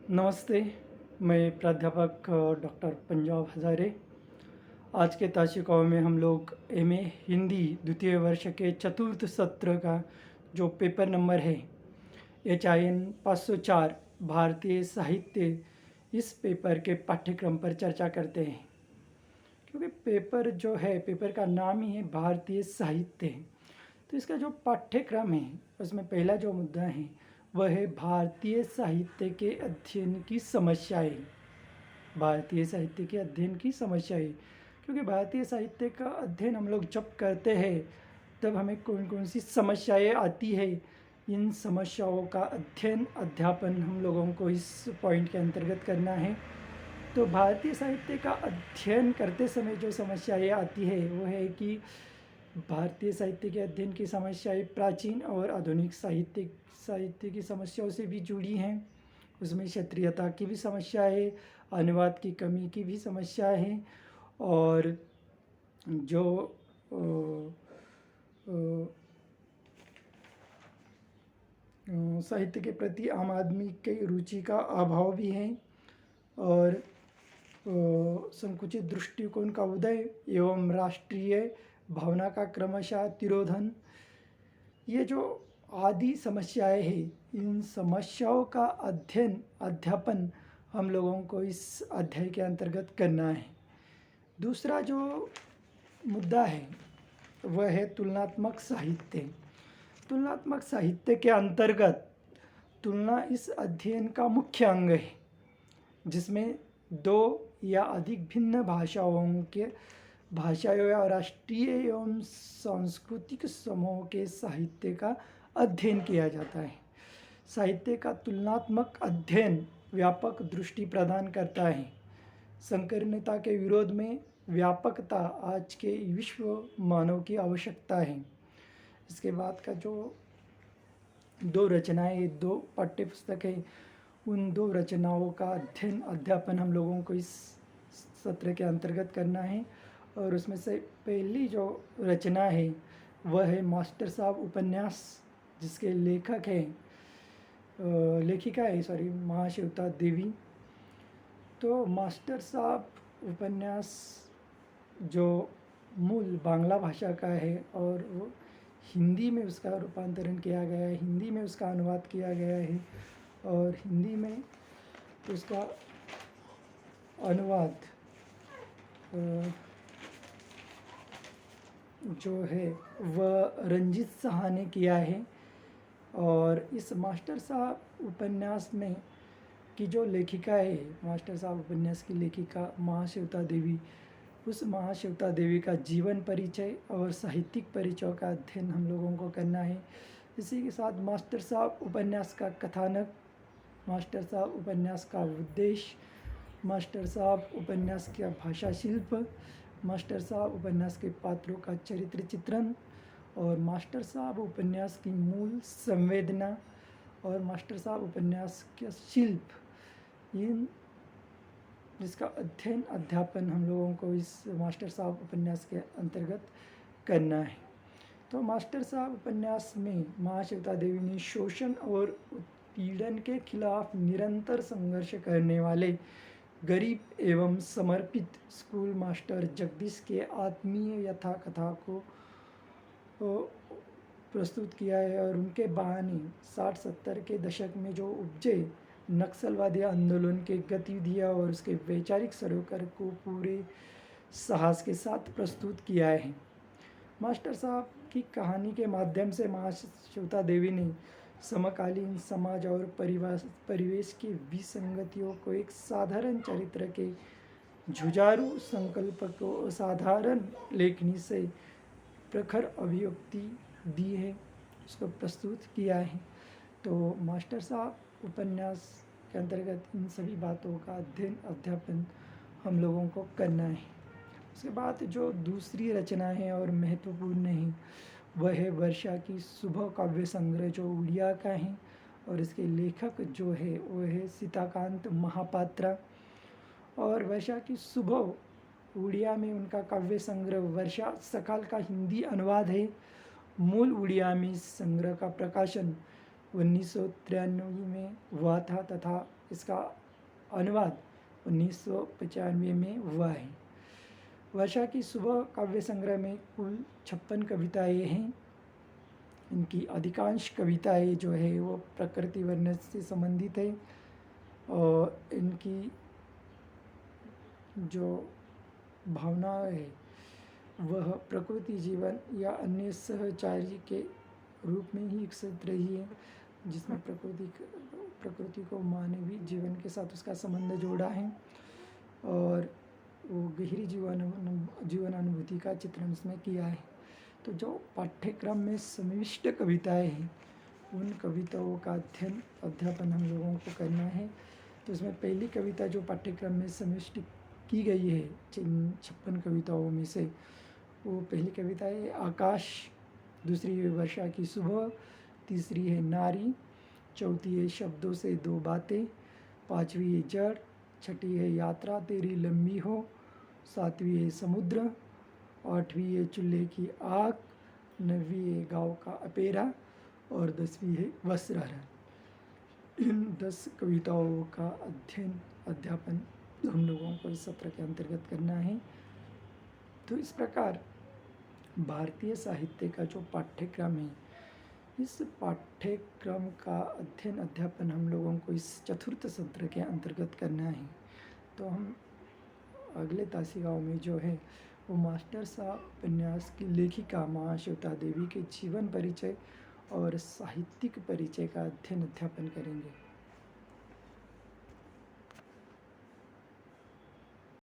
नमस्ते। मैं प्राध्यापक डॉक्टर पंजाब हज़ारे। आज के ताशिकाओं में हम लोग एमए हिंदी द्वितीय वर्ष के चतुर्थ सत्र का जो पेपर नंबर है HIN 504 भारतीय साहित्य, इस पेपर के पाठ्यक्रम पर चर्चा करते हैं। क्योंकि पेपर जो है, पेपर का नाम ही है भारतीय साहित्य, तो इसका जो पाठ्यक्रम है उसमें पहला जो मुद्दा है वह है भारतीय साहित्य के अध्ययन की समस्याएं। भारतीय साहित्य के अध्ययन की समस्याएं, क्योंकि भारतीय साहित्य का अध्ययन हम लोग जब करते हैं तब हमें कौन कौन सी समस्याएं आती है, इन समस्याओं का अध्ययन अध्यापन हम लोगों को इस पॉइंट के अंतर्गत करना है। तो भारतीय साहित्य का अध्ययन करते समय जो समस्याएं आती है वो है कि भारतीय साहित्य के अध्ययन की समस्याएं प्राचीन और आधुनिक साहित्य की समस्याओं से भी जुड़ी हैं। उसमें क्षेत्रीयता की भी समस्या है, अनुवाद की कमी की भी समस्या है, और जो साहित्य के प्रति आम आदमी की रुचि का अभाव भी है, और संकुचित दृष्टिकोण का उदय एवं राष्ट्रीय भावना का क्रमशः तिरोधन, ये जो आदि समस्याएं हैं, इन समस्याओं का अध्ययन अध्यापन हम लोगों को इस अध्याय के अंतर्गत करना है। दूसरा जो मुद्दा है वह है तुलनात्मक साहित्य। तुलनात्मक साहित्य के अंतर्गत तुलना इस अध्ययन का मुख्य अंग है, जिसमें दो या अधिक भिन्न भाषाओं या राष्ट्रीय एवं सांस्कृतिक समूह के साहित्य का अध्ययन किया जाता है। साहित्य का तुलनात्मक अध्ययन व्यापक दृष्टि प्रदान करता है। संकीर्णता के विरोध में व्यापकता आज के विश्व मानव की आवश्यकता है। इसके बाद का जो दो रचनाएं, दो पाठ्यपुस्तक है, उन दो रचनाओं का अध्ययन अध्यापन हम लोगों को इस सत्र के अंतर्गत करना है। और उसमें से पहली जो रचना है वह है मास्टर साहब उपन्यास, जिसके लेखक हैं लेखिका है महाश्वेता देवी। तो मास्टर साहब उपन्यास जो मूल बांग्ला भाषा का है और वो हिंदी में उसका रूपांतरण किया गया है, हिंदी में उसका अनुवाद किया गया है, और हिंदी में उसका अनुवाद जो है वह रंजीत साहा ने किया है। और इस मास्टर साहब उपन्यास में की जो लेखिका है, मास्टर साहब उपन्यास की लेखिका महाश्वेता देवी, उस महाश्वेता देवी का जीवन परिचय और साहित्यिक परिचय का अध्ययन हम लोगों को करना है। इसी के साथ मास्टर साहब उपन्यास का कथानक, मास्टर साहब उपन्यास का उद्देश्य, मास्टर साहब उपन्यास का भाषा शिल्प, मास्टर साहब उपन्यास के पात्रों का चरित्र चित्रण, और मास्टर साहब उपन्यास की मूल संवेदना, और मास्टर साहब उपन्यास का शिल्प, इन जिसका अध्ययन अध्यापन हम लोगों को इस मास्टर साहब उपन्यास के अंतर्गत करना है। तो मास्टर साहब उपन्यास में महाश्वेता देवी ने शोषण और उत्पीड़न के खिलाफ निरंतर संघर्ष करने वाले गरीब एवं समर्पित स्कूल मास्टर जगदीश के आत्मीय यथा कथा को प्रस्तुत किया है। और उनके बहाने 60-70 के दशक में जो उपजे नक्सलवादी आंदोलन के गतिविधियाँ और उसके वैचारिक सरोकार को पूरे साहस के साथ प्रस्तुत किया है। मास्टर साहब की कहानी के माध्यम से महाश्वेता देवी ने समकालीन समाज और परिवेश की विसंगतियों को एक साधारण चरित्र के जुझारू संकल्प को असाधारण लेखनी से प्रखर अभिव्यक्ति दी है, उसको प्रस्तुत किया है। तो मास्टर साहब उपन्यास के अंतर्गत इन सभी बातों का अध्ययन अध्यापन हम लोगों को करना है। उसके बाद जो दूसरी रचना है और महत्वपूर्ण है वह है वर्षा की सुबह काव्य संग्रह, जो उड़िया का है, और इसके लेखक जो है वो है सीताकांत महापात्रा। और वर्षा की सुबह उड़िया में उनका काव्य संग्रह वर्षा सकाल का हिंदी अनुवाद है। मूल उड़िया में इस संग्रह का प्रकाशन 1993 में हुआ था तथा इसका अनुवाद 1995 में हुआ है। वर्षा की सुबह काव्य संग्रह में कुल 56 कविताएँ हैं। इनकी अधिकांश कविताएँ जो है वो प्रकृति वर्णन से संबंधित है और इनकी जो भावना है वह प्रकृति जीवन या अन्य सहचारी के रूप में ही विकसित रही है, जिसमें प्रकृति को मानवीय जीवन के साथ उसका संबंध जोड़ा है और वो गहरी जीवन अनुभूति का चित्रण इसमें किया है। तो जो पाठ्यक्रम में समाविष्ट कविताएं हैं उन कविताओं का अध्यापन हम लोगों को करना है। तो इसमें पहली कविता जो पाठ्यक्रम में समाविष्ट की गई है जिन 56 कविताओं में से, वो पहली कविता है आकाश, दूसरी है वर्षा की सुबह, तीसरी है नारी, चौथी है शब्दों से दो बातें, पांचवी है जड़, छठी है यात्रा तेरी लंबी हो, सातवीं है समुद्र, आठवीं है चूल्हे की आग, नवीं है गाँव का अपेरा और 10वीं है वस्त्रहरण। इन 10 कविताओं का अध्यापन हम लोगों को इस सत्र के अंतर्गत करना है। तो इस प्रकार भारतीय साहित्य का जो पाठ्यक्रम है, इस पाठ्यक्रम का अध्यापन हम लोगों को इस चतुर्थ सत्र के अंतर्गत करना है। तो हम अगले तासिकाओं में जो है वो मास्टर साहब उपन्यास की लेखिका महाश्वेता देवी के जीवन परिचय और साहित्यिक परिचय का अध्ययन अध्यापन करेंगे।